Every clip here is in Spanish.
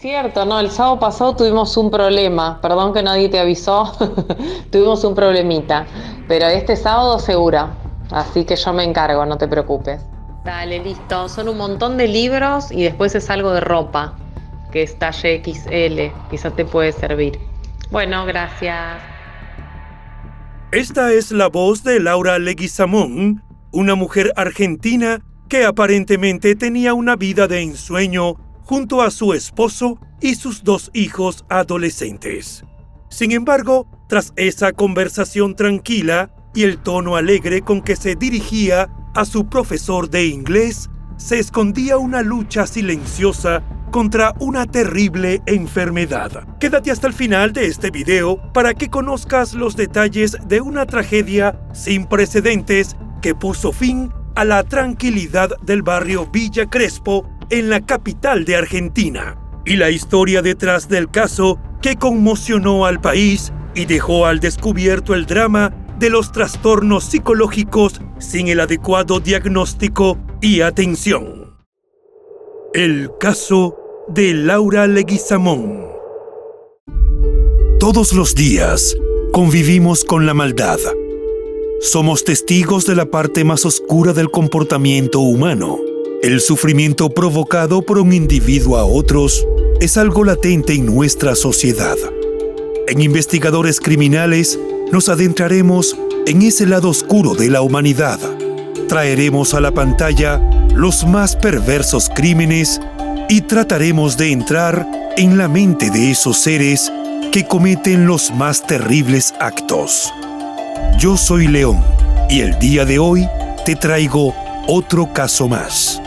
Cierto, no, el sábado pasado tuvimos un problema, perdón que nadie te avisó, tuvimos un problemita, pero este sábado segura, así que yo me encargo, no te preocupes. Dale, listo, son un montón de libros y después es algo de ropa, que es talle XL, quizás te puede servir. Bueno, gracias. Esta es la voz de Laura Leguizamón, una mujer argentina que aparentemente tenía una vida de ensueño junto a su esposo y sus dos hijos adolescentes. Sin embargo, tras esa conversación tranquila y el tono alegre con que se dirigía a su profesor de inglés, se escondía una lucha silenciosa contra una terrible enfermedad. Quédate hasta el final de este video para que conozcas los detalles de una tragedia sin precedentes que puso fin a la tranquilidad del barrio Villa Crespo en la capital de Argentina, y la historia detrás del caso que conmocionó al país y dejó al descubierto el drama de los trastornos psicológicos sin el adecuado diagnóstico y atención. El caso de Laura Leguizamón. Todos los días convivimos con la maldad. Somos testigos de la parte más oscura del comportamiento humano. El sufrimiento provocado por un individuo a otros es algo latente en nuestra sociedad. En Investigadores Criminales nos adentraremos en ese lado oscuro de la humanidad. Traeremos a la pantalla los más perversos crímenes y trataremos de entrar en la mente de esos seres que cometen los más terribles actos. Yo soy León y el día de hoy te traigo otro caso más.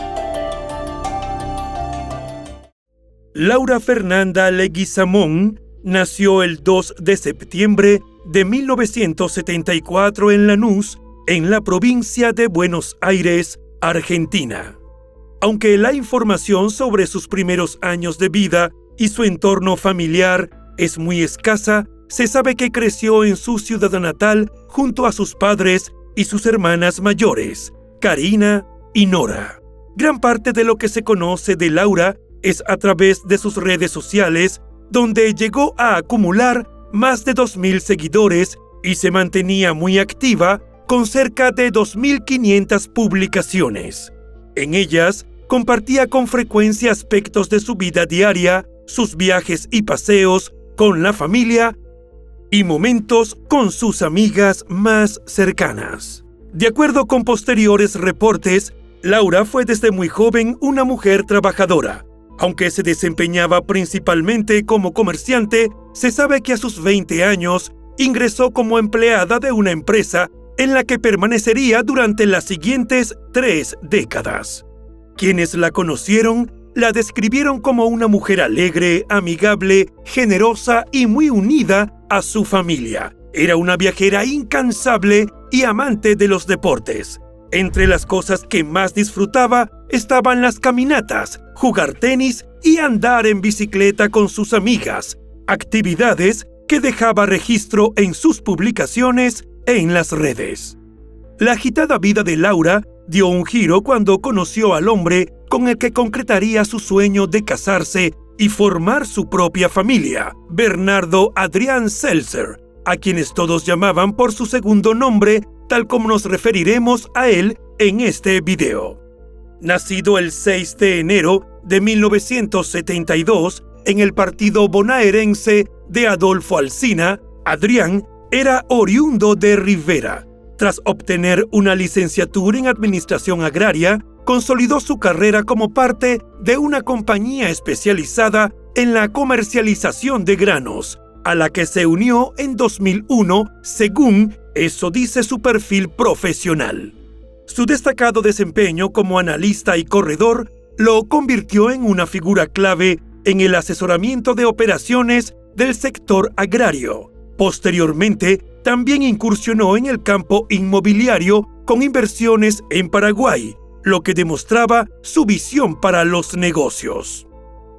Laura Fernanda Leguizamón nació el 2 de septiembre de 1974 en Lanús, en la provincia de Buenos Aires, Argentina. Aunque la información sobre sus primeros años de vida y su entorno familiar es muy escasa, se sabe que creció en su ciudad natal junto a sus padres y sus hermanas mayores, Karina y Nora. Gran parte de lo que se conoce de Laura es a través de sus redes sociales, donde llegó a acumular más de 2.000 seguidores y se mantenía muy activa con cerca de 2.500 publicaciones. En ellas, compartía con frecuencia aspectos de su vida diaria, sus viajes y paseos con la familia y momentos con sus amigas más cercanas. De acuerdo con posteriores reportes, Laura fue desde muy joven una mujer trabajadora. Aunque se desempeñaba principalmente como comerciante, se sabe que a sus 20 años ingresó como empleada de una empresa en la que permanecería durante las siguientes 3 décadas. Quienes la conocieron la describieron como una mujer alegre, amigable, generosa y muy unida a su familia. Era una viajera incansable y amante de los deportes. Entre las cosas que más disfrutaba estaban las caminatas, jugar tenis y andar en bicicleta con sus amigas, actividades que dejaba registro en sus publicaciones en las redes. La agitada vida de Laura dio un giro cuando conoció al hombre con el que concretaría su sueño de casarse y formar su propia familia, Bernardo Adrián Seltzer, a quienes todos llamaban por su segundo nombre, tal como nos referiremos a él en este video. Nacido el 6 de enero de 1972 en el partido bonaerense de Adolfo Alsina, Adrián era oriundo de Rivera. Tras obtener una licenciatura en Administración Agraria, consolidó su carrera como parte de una compañía especializada en la comercialización de granos, a la que se unió en 2001, según eso dice su perfil profesional. Su destacado desempeño como analista y corredor lo convirtió en una figura clave en el asesoramiento de operaciones del sector agrario. Posteriormente, también incursionó en el campo inmobiliario con inversiones en Paraguay, lo que demostraba su visión para los negocios.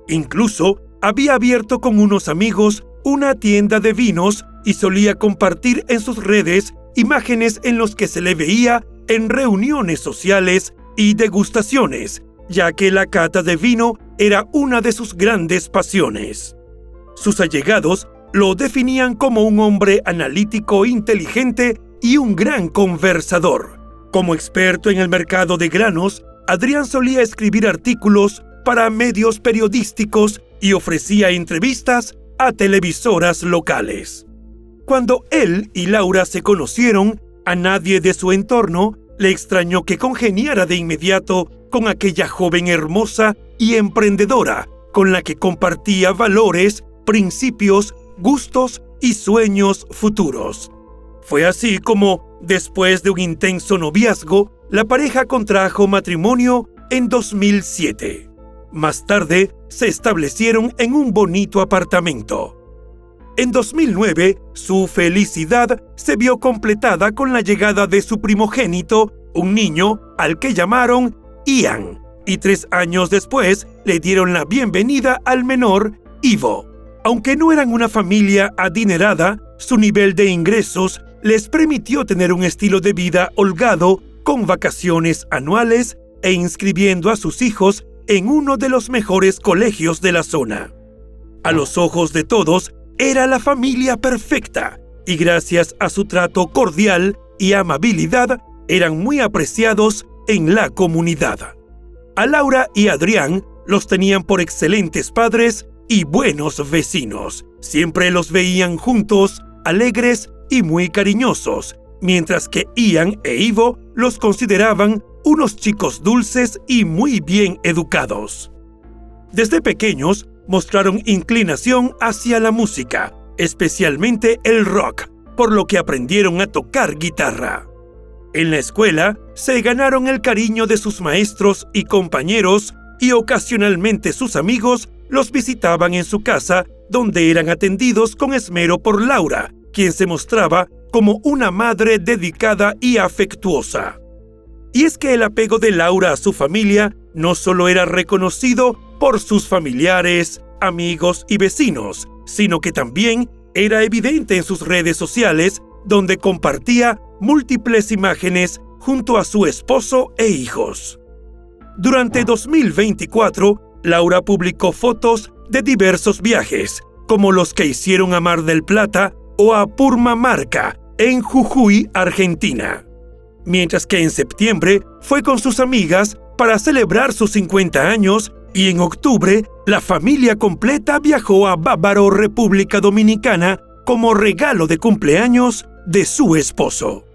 Incluso había abierto con unos amigos una tienda de vinos y solía compartir en sus redes imágenes en los que se le veía en reuniones sociales y degustaciones, ya que la cata de vino era una de sus grandes pasiones. Sus allegados lo definían como un hombre analítico, inteligente y un gran conversador. Como experto en el mercado de granos, Adrián solía escribir artículos para medios periodísticos y ofrecía entrevistas a televisoras locales. Cuando él y Laura se conocieron, a nadie de su entorno le extrañó que congeniara de inmediato con aquella joven hermosa y emprendedora con la que compartía valores, principios, gustos y sueños futuros. Fue así como, después de un intenso noviazgo, la pareja contrajo matrimonio en 2007. Más tarde, se establecieron en un bonito apartamento. En 2009, su felicidad se vio completada con la llegada de su primogénito, un niño al que llamaron Ian, y 3 años después le dieron la bienvenida al menor, Ivo. Aunque no eran una familia adinerada, su nivel de ingresos les permitió tener un estilo de vida holgado, con vacaciones anuales e inscribiendo a sus hijos en uno de los mejores colegios de la zona. A los ojos de todos, era la familia perfecta y gracias a su trato cordial y amabilidad, eran muy apreciados en la comunidad. A Laura y Adrián los tenían por excelentes padres y buenos vecinos. Siempre los veían juntos, alegres y muy cariñosos, mientras que Ian e Ivo los consideraban unos chicos dulces y muy bien educados. Desde pequeños mostraron inclinación hacia la música, especialmente el rock, por lo que aprendieron a tocar guitarra. En la escuela se ganaron el cariño de sus maestros y compañeros y ocasionalmente sus amigos los visitaban en su casa, donde eran atendidos con esmero por Laura, quien se mostraba como una madre dedicada y afectuosa. Y es que el apego de Laura a su familia no solo era reconocido por sus familiares, amigos y vecinos, sino que también era evidente en sus redes sociales, donde compartía múltiples imágenes junto a su esposo e hijos. Durante 2024, Laura publicó fotos de diversos viajes, como los que hicieron a Mar del Plata o a Purmamarca, en Jujuy, Argentina. Mientras que en septiembre fue con sus amigas para celebrar sus 50 años y en octubre la familia completa viajó a Bávaro, República Dominicana, como regalo de cumpleaños de su esposo.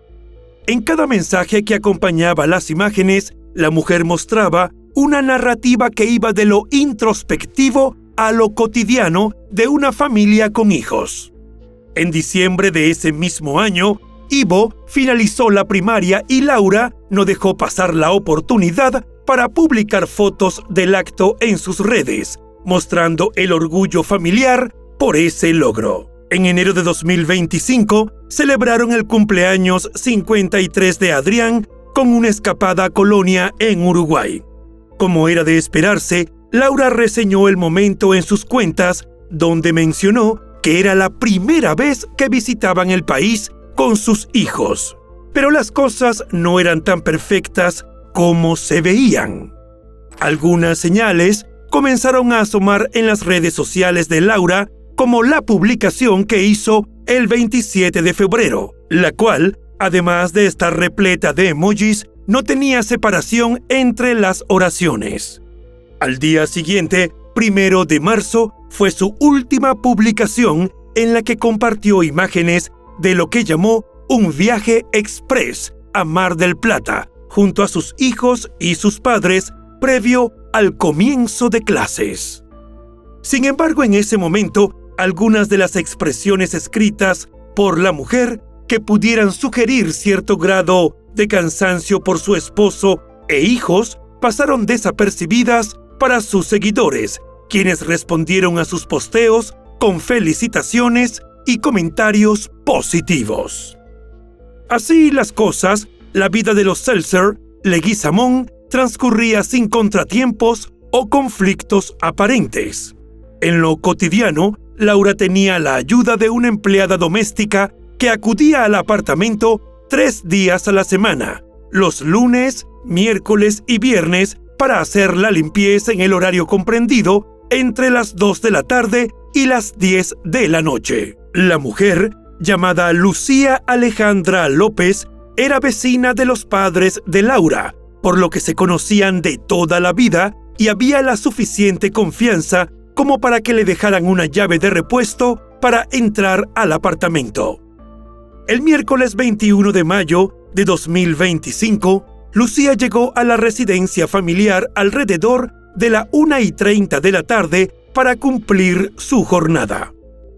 En cada mensaje que acompañaba las imágenes, la mujer mostraba una narrativa que iba de lo introspectivo a lo cotidiano de una familia con hijos. En diciembre de ese mismo año, Ivo finalizó la primaria y Laura no dejó pasar la oportunidad para publicar fotos del acto en sus redes, mostrando el orgullo familiar por ese logro. En enero de 2025, celebraron el cumpleaños 53 de Adrián con una escapada a Colonia en Uruguay. Como era de esperarse, Laura reseñó el momento en sus cuentas, donde mencionó que era la primera vez que visitaban el país con sus hijos. Pero las cosas no eran tan perfectas como se veían. Algunas señales comenzaron a asomar en las redes sociales de Laura, como la publicación que hizo el 27 de febrero, la cual, además de estar repleta de emojis, no tenía separación entre las oraciones. Al día siguiente, 1 de marzo, fue su última publicación en la que compartió imágenes de lo que llamó un viaje express a Mar del Plata, junto a sus hijos y sus padres, previo al comienzo de clases. Sin embargo, en ese momento, algunas de las expresiones escritas por la mujer que pudieran sugerir cierto grado de cansancio por su esposo e hijos pasaron desapercibidas para sus seguidores, quienes respondieron a sus posteos con felicitaciones y comentarios positivos. Así las cosas, la vida de los Seltzer, Leguizamón, transcurría sin contratiempos o conflictos aparentes. En lo cotidiano, Laura tenía la ayuda de una empleada doméstica que acudía al apartamento 3 días a la semana, los lunes, miércoles y viernes, para hacer la limpieza en el horario comprendido entre las 2 de la tarde y las 10 de la noche. La mujer, llamada Lucía Alejandra López, era vecina de los padres de Laura, por lo que se conocían de toda la vida y había la suficiente confianza como para que le dejaran una llave de repuesto para entrar al apartamento. El miércoles 21 de mayo de 2025, Lucía llegó a la residencia familiar alrededor de la 1:30 de la tarde para cumplir su jornada.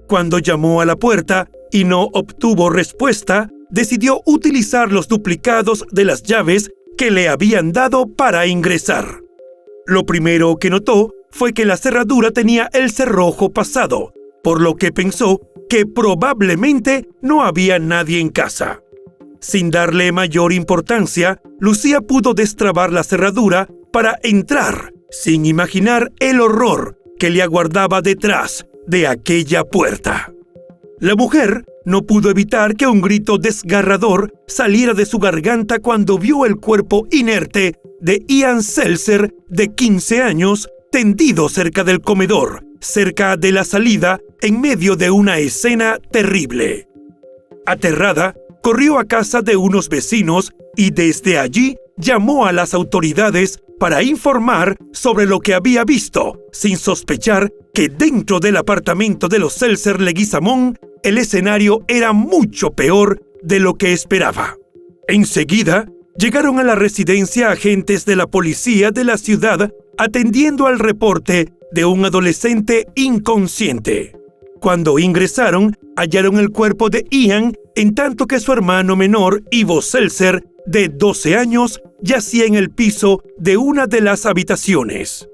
Cuando llamó a la puerta y no obtuvo respuesta, decidió utilizar los duplicados de las llaves que le habían dado para ingresar. Lo primero que notó fue que la cerradura tenía el cerrojo pasado, por lo que pensó que probablemente no había nadie en casa. Sin darle mayor importancia, Lucía pudo destrabar la cerradura para entrar, sin imaginar el horror que le aguardaba detrás de aquella puerta. La mujer no pudo evitar que un grito desgarrador saliera de su garganta cuando vio el cuerpo inerte de Ian Seltzer, de 15 años, tendido cerca del comedor, cerca de la salida, en medio de una escena terrible. Aterrada, corrió a casa de unos vecinos y desde allí llamó a las autoridades para informar sobre lo que había visto, sin sospechar que dentro del apartamento de los Seltzer Leguizamón el escenario era mucho peor de lo que esperaba. Enseguida, llegaron a la residencia agentes de la policía de la ciudad atendiendo al reporte de un adolescente inconsciente. Cuando ingresaron, hallaron el cuerpo de Ian, en tanto que su hermano menor, Ivo Seltzer, de 12 años, yacía en el piso de una de las habitaciones.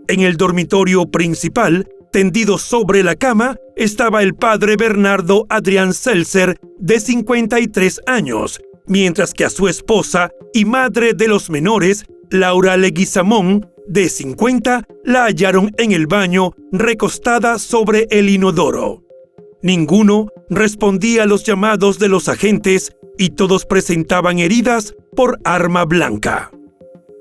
En el dormitorio principal, tendido sobre la cama, estaba el padre Bernardo Adrián Seltzer, de 53 años, mientras que a su esposa y madre de los menores, Laura Leguizamón, de 50, la hallaron en el baño, recostada sobre el inodoro. Ninguno respondía a los llamados de los agentes y todos presentaban heridas por arma blanca.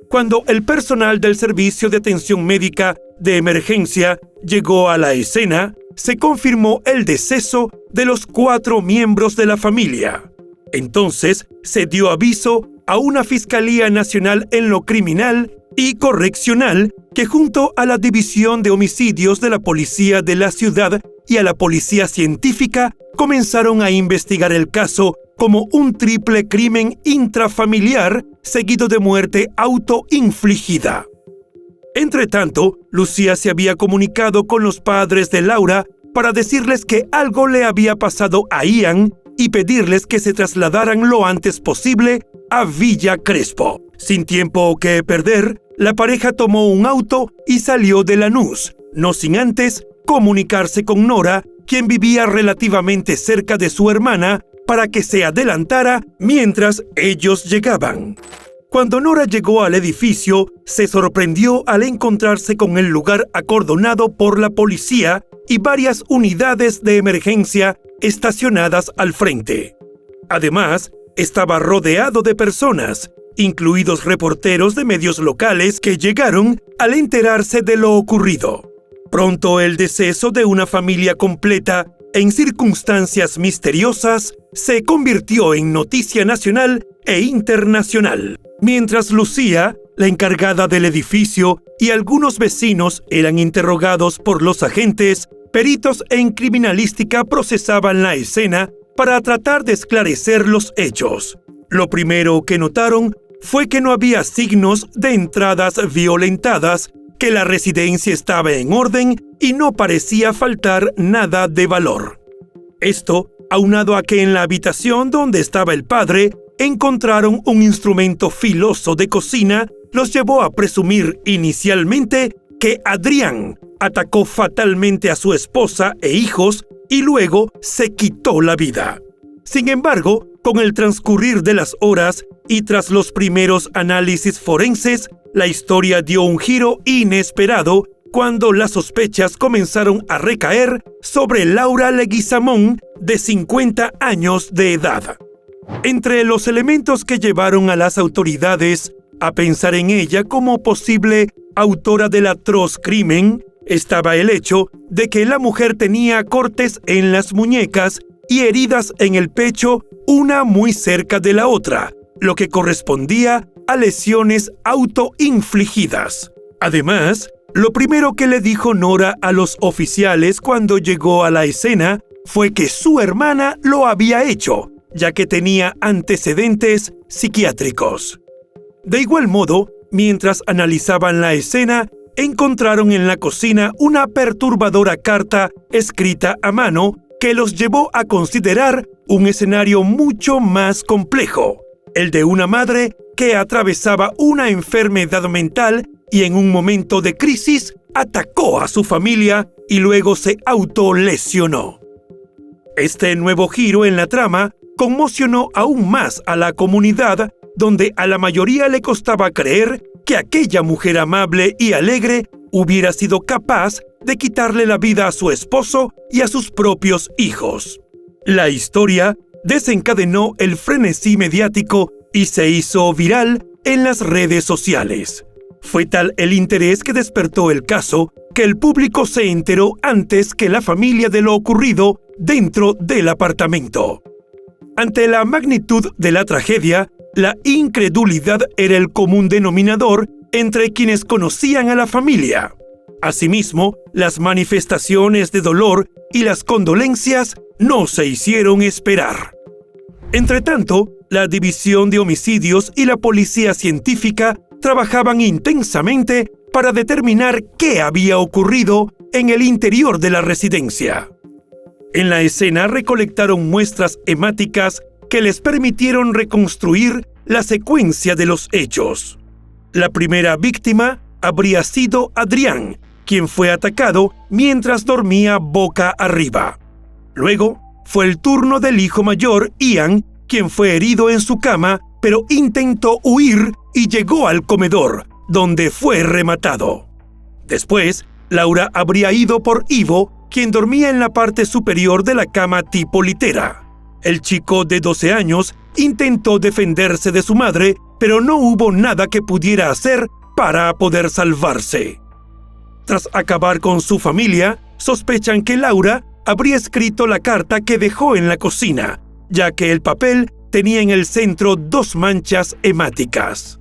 Cuando el personal del Servicio de Atención Médica de Emergencia llegó a la escena, se confirmó el deceso de los 4 miembros de la familia. Entonces se dio aviso a una Fiscalía Nacional en lo Criminal y Correccional que junto a la División de Homicidios de la Policía de la Ciudad y a la Policía Científica comenzaron a investigar el caso como un triple crimen intrafamiliar seguido de muerte autoinfligida. Entretanto, Lucía se había comunicado con los padres de Laura para decirles que algo le había pasado a Ian y pedirles que se trasladaran lo antes posible a Villa Crespo. Sin tiempo que perder, la pareja tomó un auto y salió de Lanús, no sin antes comunicarse con Nora, quien vivía relativamente cerca de su hermana, para que se adelantara mientras ellos llegaban. Cuando Nora llegó al edificio, se sorprendió al encontrarse con el lugar acordonado por la policía y varias unidades de emergencia estacionadas al frente. Además, estaba rodeado de personas, incluidos reporteros de medios locales que llegaron al enterarse de lo ocurrido. Pronto el deceso de una familia completa en circunstancias misteriosas se convirtió en noticia nacional e internacional. Mientras Lucía, la encargada del edificio, y algunos vecinos eran interrogados por los agentes, peritos en criminalística procesaban la escena para tratar de esclarecer los hechos. Lo primero que notaron fue que no había signos de entradas violentadas, que la residencia estaba en orden y no parecía faltar nada de valor. Esto, aunado a que en la habitación donde estaba el padre encontraron un instrumento filoso de cocina, los llevó a presumir inicialmente que Adrián atacó fatalmente a su esposa e hijos y luego se quitó la vida. Sin embargo, con el transcurrir de las horas y tras los primeros análisis forenses, la historia dio un giro inesperado cuando las sospechas comenzaron a recaer sobre Laura Leguizamón, de 50 años de edad. Entre los elementos que llevaron a las autoridades a pensar en ella como posible autora del atroz crimen estaba el hecho de que la mujer tenía cortes en las muñecas y heridas en el pecho, una muy cerca de la otra, lo que correspondía a lesiones autoinfligidas. Además, lo primero que le dijo Nora a los oficiales cuando llegó a la escena fue que su hermana lo había hecho, ya que tenía antecedentes psiquiátricos. De igual modo, mientras analizaban la escena, encontraron en la cocina una perturbadora carta escrita a mano que los llevó a considerar un escenario mucho más complejo, el de una madre que atravesaba una enfermedad mental y en un momento de crisis atacó a su familia y luego se autolesionó. Este nuevo giro en la trama conmocionó aún más a la comunidad, donde a la mayoría le costaba creer que aquella mujer amable y alegre hubiera sido capaz de quitarle la vida a su esposo y a sus propios hijos. La historia desencadenó el frenesí mediático y se hizo viral en las redes sociales. Fue tal el interés que despertó el caso que el público se enteró antes que la familia de lo ocurrido dentro del apartamento. Ante la magnitud de la tragedia, la incredulidad era el común denominador entre quienes conocían a la familia. Asimismo, las manifestaciones de dolor y las condolencias no se hicieron esperar. Entretanto, la División de Homicidios y la Policía Científica trabajaban intensamente para determinar qué había ocurrido en el interior de la residencia. En la escena recolectaron muestras hemáticas que les permitieron reconstruir la secuencia de los hechos. La primera víctima habría sido Adrián, quien fue atacado mientras dormía boca arriba. Luego, fue el turno del hijo mayor, Ian, quien fue herido en su cama, pero intentó huir y llegó al comedor, donde fue rematado. Después, Laura habría ido por Ivo, quien dormía en la parte superior de la cama tipo litera. El chico de 12 años intentó defenderse de su madre, pero no hubo nada que pudiera hacer para poder salvarse. Tras acabar con su familia, sospechan que Laura habría escrito la carta que dejó en la cocina, ya que el papel tenía en el centro 2 manchas hemáticas.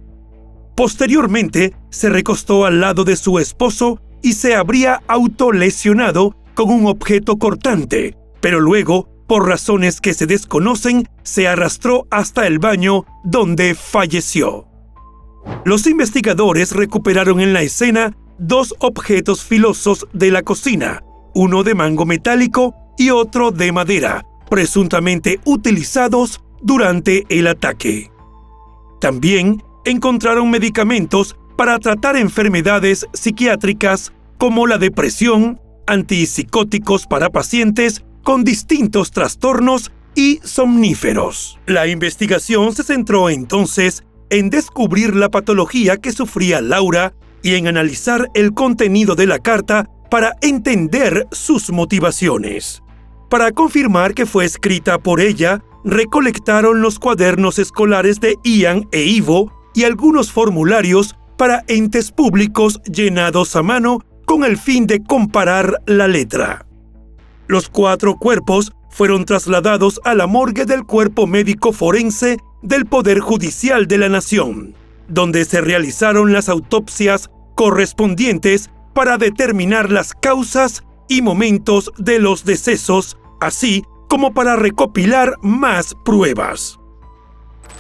Posteriormente, se recostó al lado de su esposo y se habría autolesionado con un objeto cortante, pero luego, por razones que se desconocen, se arrastró hasta el baño donde falleció. Los investigadores recuperaron en la escena 2 objetos filosos de la cocina, uno de mango metálico y otro de madera, presuntamente utilizados durante el ataque. También encontraron medicamentos para tratar enfermedades psiquiátricas como la depresión, antipsicóticos para pacientes con distintos trastornos y somníferos. La investigación se centró entonces en descubrir la patología que sufría Laura y en analizar el contenido de la carta para entender sus motivaciones. Para confirmar que fue escrita por ella, recolectaron los cuadernos escolares de Ian e Ivo y algunos formularios para entes públicos llenados a mano con el fin de comparar la letra. Los 4 cuerpos fueron trasladados a la morgue del Cuerpo Médico Forense del Poder Judicial de la Nación, donde se realizaron las autopsias correspondientes para determinar las causas y momentos de los decesos, así como para recopilar más pruebas.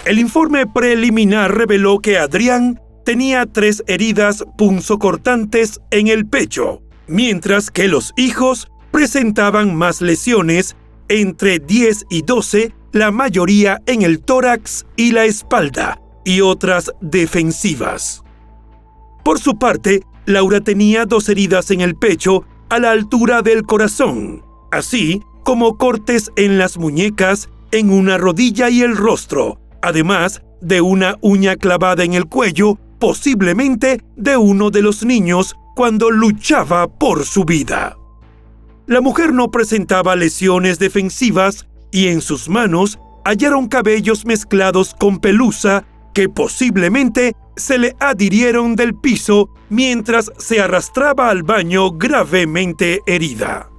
El informe preliminar reveló que Adrián tenía 3 heridas punzocortantes en el pecho, mientras que los hijos presentaban más lesiones, entre 10 y 12, la mayoría en el tórax y la espalda, y otras defensivas. Por su parte, Laura tenía 2 heridas en el pecho a la altura del corazón, así como cortes en las muñecas, en una rodilla y el rostro, además de una uña clavada en el cuello, posiblemente de uno de los niños cuando luchaba por su vida. La mujer no presentaba lesiones defensivas y en sus manos hallaron cabellos mezclados con pelusa que posiblemente se le adhirieron del piso mientras se arrastraba al baño gravemente herida.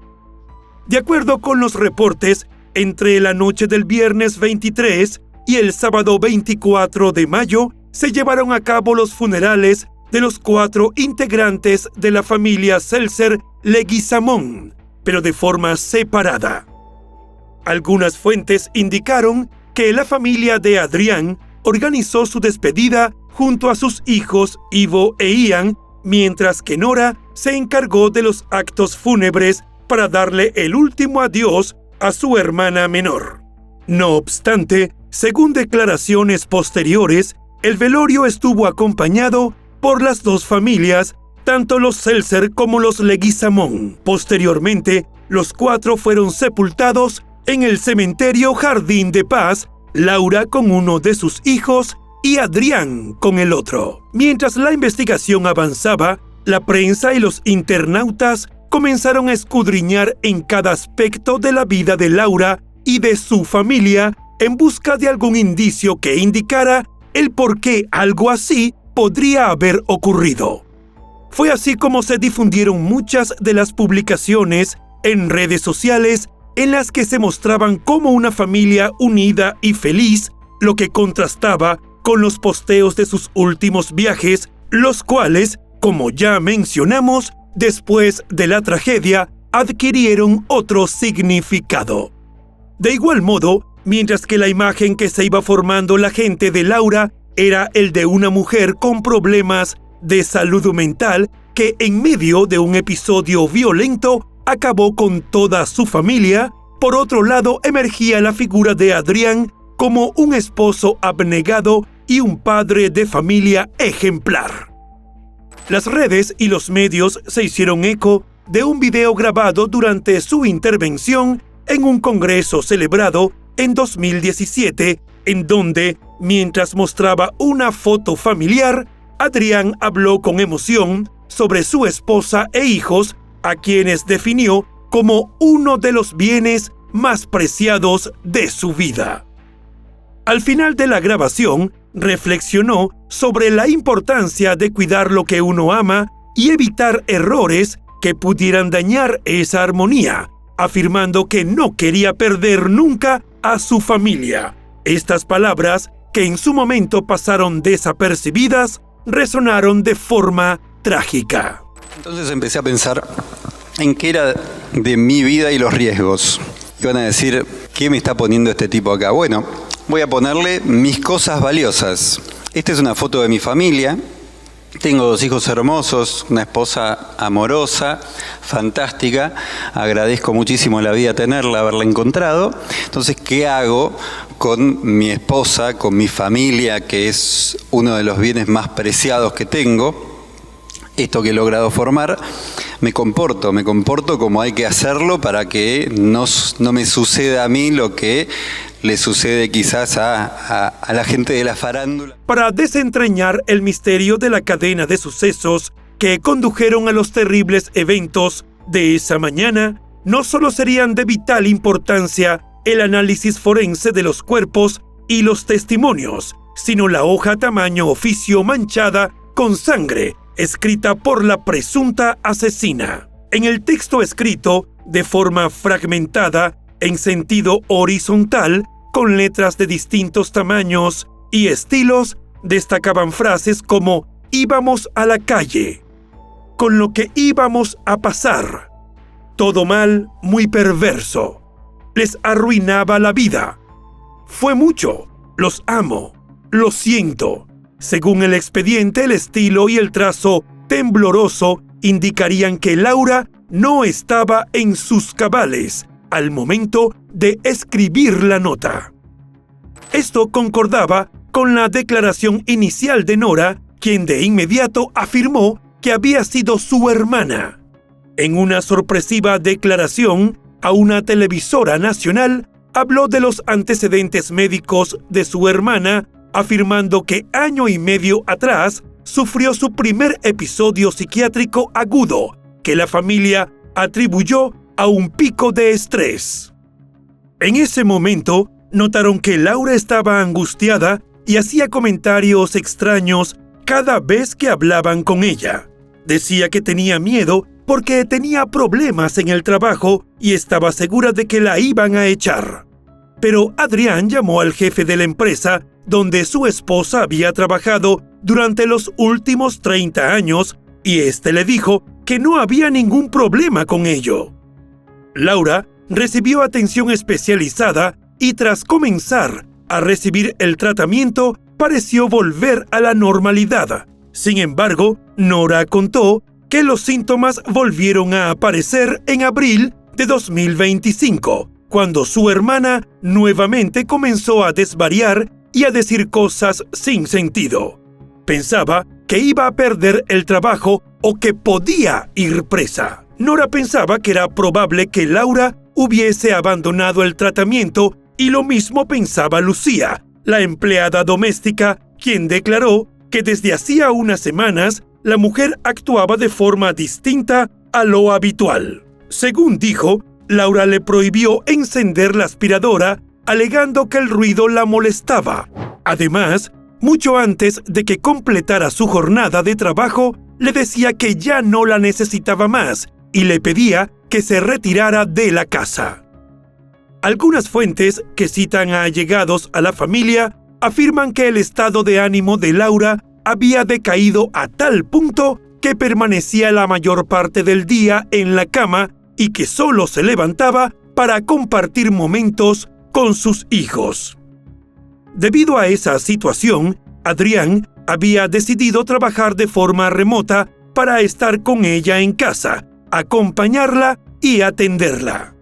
De acuerdo con los reportes, entre la noche del viernes 23 y el sábado 24 de mayo se llevaron a cabo los funerales de los 4 integrantes de la familia Seltzer Leguizamón, pero de forma separada. Algunas fuentes indicaron que la familia de Adrián organizó su despedida junto a sus hijos Ivo e Ian, mientras que Nora se encargó de los actos fúnebres para darle el último adiós a su hermana menor. No obstante, según declaraciones posteriores, el velorio estuvo acompañado por las 2 familias, tanto los Seltzer como los Leguizamón. Posteriormente, los 4 fueron sepultados en el cementerio Jardín de Paz, Laura con uno de sus hijos y Adrián con el otro. Mientras la investigación avanzaba, la prensa y los internautas comenzaron a escudriñar en cada aspecto de la vida de Laura y de su familia en busca de algún indicio que indicara el por qué algo así podría haber ocurrido. Fue así como se difundieron muchas de las publicaciones en redes sociales en las que se mostraban como una familia unida y feliz, lo que contrastaba con los posteos de sus últimos viajes, los cuales, como ya mencionamos, después de la tragedia, adquirieron otro significado. De igual modo, mientras que la imagen que se iba formando la gente de Laura era el de una mujer con problemas de salud mental que en medio de un episodio violento acabó con toda su familia, por otro lado emergía la figura de Adrián como un esposo abnegado y un padre de familia ejemplar. Las redes y los medios se hicieron eco de un video grabado durante su intervención en un congreso celebrado en 2017, en donde, mientras mostraba una foto familiar, Adrián habló con emoción sobre su esposa e hijos, a quienes definió como uno de los bienes más preciados de su vida. Al final de la grabación, reflexionó sobre la importancia de cuidar lo que uno ama y evitar errores que pudieran dañar esa armonía, afirmando que no quería perder nunca a su familia. Estas palabras, que en su momento pasaron desapercibidas, resonaron de forma trágica. Entonces empecé a pensar en qué era de mi vida y los riesgos. Iban a decir, ¿qué me está poniendo este tipo acá? Bueno, voy a ponerle mis cosas valiosas. Esta es una foto de mi familia. Tengo 2 hijos hermosos, una esposa amorosa, fantástica. Agradezco muchísimo la vida tenerla, haberla encontrado. Entonces, ¿qué hago con mi esposa, con mi familia, que es uno de los bienes más preciados que tengo? Esto que he logrado formar, me comporto como hay que hacerlo para que no me suceda a mí lo que le sucede quizás a la gente de la farándula. Para desentrañar el misterio de la cadena de sucesos que condujeron a los terribles eventos de esa mañana, no solo serían de vital importancia el análisis forense de los cuerpos y los testimonios, sino la hoja tamaño oficio manchada con sangre, escrita por la presunta asesina. En el texto escrito, de forma fragmentada, en sentido horizontal, con letras de distintos tamaños y estilos, destacaban frases como «íbamos a la calle», «con lo que íbamos a pasar», «todo mal, muy perverso», «les arruinaba la vida», «fue mucho», «los amo», «lo siento». Según el expediente, el estilo y el trazo tembloroso indicarían que Laura no estaba en sus cabales al momento de escribir la nota. Esto concordaba con la declaración inicial de Nora, quien de inmediato afirmó que había sido su hermana. En una sorpresiva declaración a una televisora nacional, habló de los antecedentes médicos de su hermana, afirmando que año y medio atrás sufrió su primer episodio psiquiátrico agudo, que la familia atribuyó a un pico de estrés. En ese momento, notaron que Laura estaba angustiada y hacía comentarios extraños cada vez que hablaban con ella. Decía que tenía miedo porque tenía problemas en el trabajo y estaba segura de que la iban a echar. Pero Adrián llamó al jefe de la empresa donde su esposa había trabajado durante los últimos 30 años y éste le dijo que no había ningún problema con ello. Laura recibió atención especializada y tras comenzar a recibir el tratamiento pareció volver a la normalidad. Sin embargo, Nora contó que los síntomas volvieron a aparecer en abril de 2025, cuando su hermana nuevamente comenzó a desvariar y a decir cosas sin sentido. Pensaba que iba a perder el trabajo o que podía ir presa. Nora pensaba que era probable que Laura hubiese abandonado el tratamiento y lo mismo pensaba Lucía, la empleada doméstica, quien declaró que desde hacía unas semanas la mujer actuaba de forma distinta a lo habitual. Según dijo, Laura le prohibió encender la aspiradora, alegando que el ruido la molestaba. Además, mucho antes de que completara su jornada de trabajo, le decía que ya no la necesitaba más y le pedía que se retirara de la casa. Algunas fuentes que citan a allegados a la familia afirman que el estado de ánimo de Laura había decaído a tal punto que permanecía la mayor parte del día en la cama y que solo se levantaba para compartir momentos con sus hijos. Debido a esa situación, Adrián había decidido trabajar de forma remota para estar con ella en casa, acompañarla y atenderla.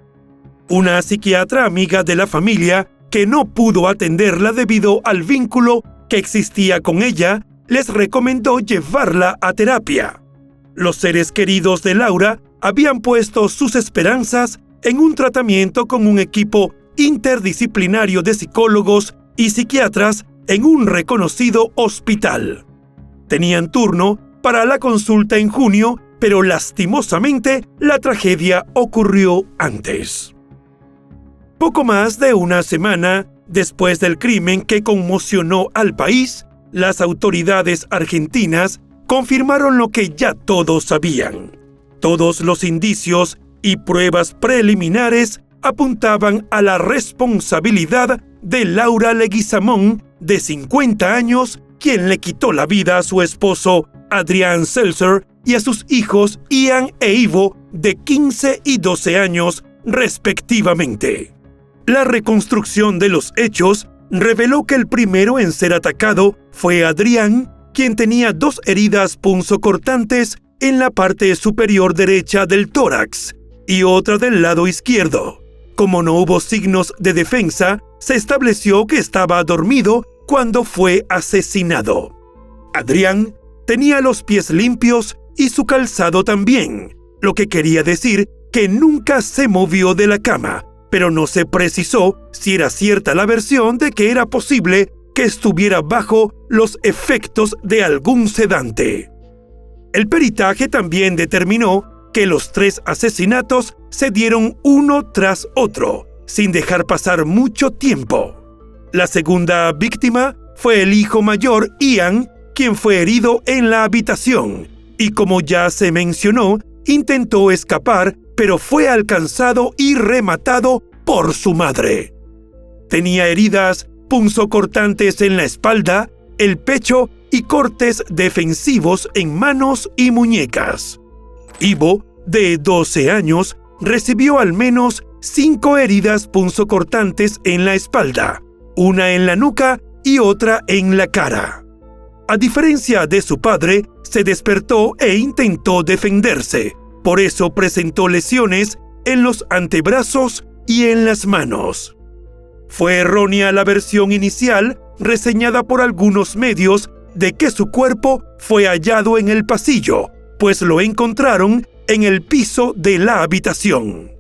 Una psiquiatra amiga de la familia, que no pudo atenderla debido al vínculo que existía con ella, les recomendó llevarla a terapia. Los seres queridos de Laura habían puesto sus esperanzas en un tratamiento con un equipo interdisciplinario de psicólogos y psiquiatras en un reconocido hospital. Tenían turno para la consulta en junio, pero lastimosamente la tragedia ocurrió antes. Poco más de una semana después del crimen que conmocionó al país, las autoridades argentinas confirmaron lo que ya todos sabían. Todos los indicios y pruebas preliminares apuntaban a la responsabilidad de Laura Leguizamón, de 50 años, quien le quitó la vida a su esposo Adrián Seltzer y a sus hijos Ian e Ivo, de 15 y 12 años, respectivamente. La reconstrucción de los hechos reveló que el primero en ser atacado fue Adrián, quien tenía 2 heridas punzocortantes en la parte superior derecha del tórax y otra del lado izquierdo. Como no hubo signos de defensa, se estableció que estaba dormido cuando fue asesinado. Adrián tenía los pies limpios y su calzado también, lo que quería decir que nunca se movió de la cama, pero no se precisó si era cierta la versión de que era posible que estuviera bajo los efectos de algún sedante. El peritaje también determinó que los 3 asesinatos se dieron uno tras otro, sin dejar pasar mucho tiempo. La segunda víctima fue el hijo mayor, Ian, quien fue herido en la habitación, y como ya se mencionó, intentó escapar, pero fue alcanzado y rematado por su madre. Tenía heridas punzocortantes en la espalda, el pecho y cortes defensivos en manos y muñecas. Ivo, de 12 años, recibió al menos 5 heridas punzocortantes en la espalda, una en la nuca y otra en la cara. A diferencia de su padre, se despertó e intentó defenderse. Por eso presentó lesiones en los antebrazos y en las manos. Fue errónea la versión inicial, reseñada por algunos medios, de que su cuerpo fue hallado en el pasillo, pues lo encontraron en el piso de la habitación.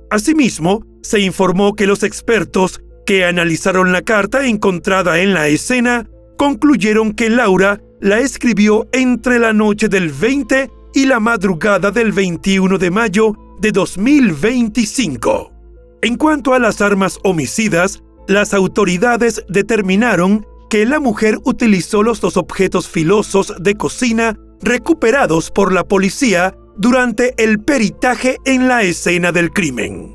Asimismo, se informó que los expertos que analizaron la carta encontrada en la escena concluyeron que Laura la escribió entre la noche del 20 y la madrugada del 21 de mayo de 2025. En cuanto a las armas homicidas, las autoridades determinaron que la mujer utilizó los dos objetos filosos de cocina recuperados por la policía durante el peritaje en la escena del crimen.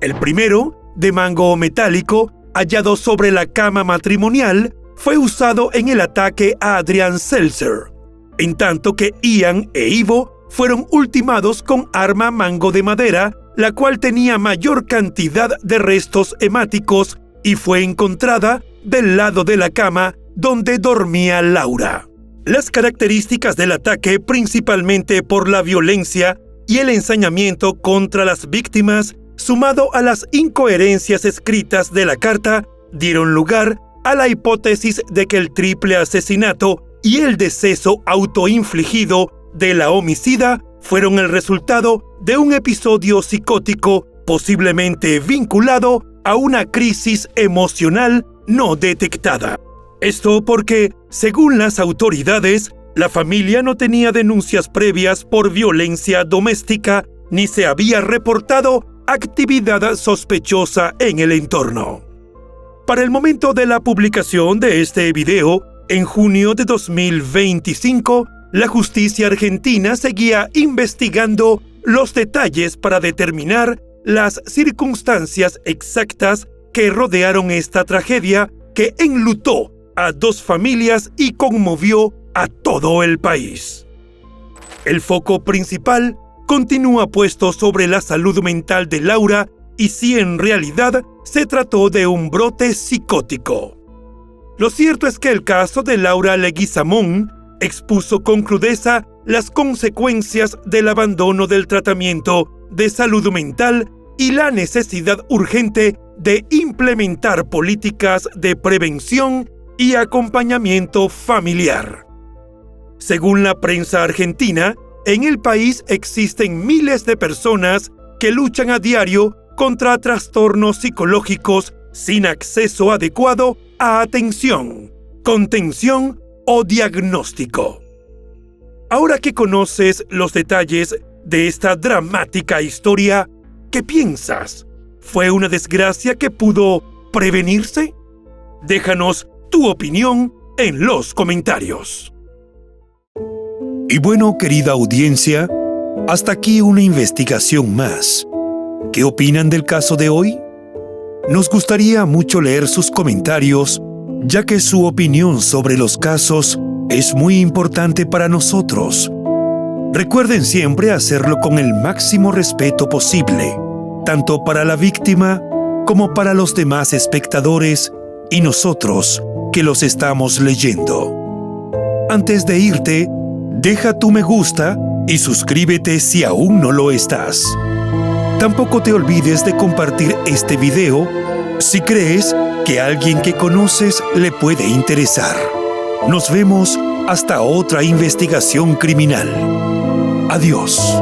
El primero, de mango metálico, hallado sobre la cama matrimonial, fue usado en el ataque a Adrian Seltzer, en tanto que Ian e Ivo fueron ultimados con arma mango de madera, la cual tenía mayor cantidad de restos hemáticos y fue encontrada del lado de la cama donde dormía Laura. Las características del ataque, principalmente por la violencia y el ensañamiento contra las víctimas, sumado a las incoherencias escritas de la carta, dieron lugar a la hipótesis de que el triple asesinato y el deceso autoinfligido de la homicida fueron el resultado de un episodio psicótico posiblemente vinculado a una crisis emocional no detectada. Esto porque, según las autoridades, la familia no tenía denuncias previas por violencia doméstica ni se había reportado actividad sospechosa en el entorno. Para el momento de la publicación de este video, en junio de 2025, la justicia argentina seguía investigando los detalles para determinar las circunstancias exactas que rodearon esta tragedia que enlutó a dos familias y conmovió a todo el país. El foco principal continúa puesto sobre la salud mental de Laura y si en realidad se trató de un brote psicótico. Lo cierto es que el caso de Laura Leguizamón expuso con crudeza las consecuencias del abandono del tratamiento de salud mental y la necesidad urgente de implementar políticas de prevención y acompañamiento familiar. Según la prensa argentina, en el país existen miles de personas que luchan a diario contra trastornos psicológicos sin acceso adecuado a atención, contención o diagnóstico. Ahora que conoces los detalles de esta dramática historia, ¿qué piensas? ¿Fue una desgracia que pudo prevenirse? Déjanos tu opinión en los comentarios. Y bueno, querida audiencia, hasta aquí una investigación más. ¿Qué opinan del caso de hoy? Nos gustaría mucho leer sus comentarios, ya que su opinión sobre los casos es muy importante para nosotros. Recuerden siempre hacerlo con el máximo respeto posible, tanto para la víctima como para los demás espectadores y nosotros que los estamos leyendo. Antes de irte, deja tu me gusta y suscríbete si aún no lo estás. Tampoco te olvides de compartir este video si crees que a alguien que conoces le puede interesar. Nos vemos hasta otra investigación criminal. Adiós.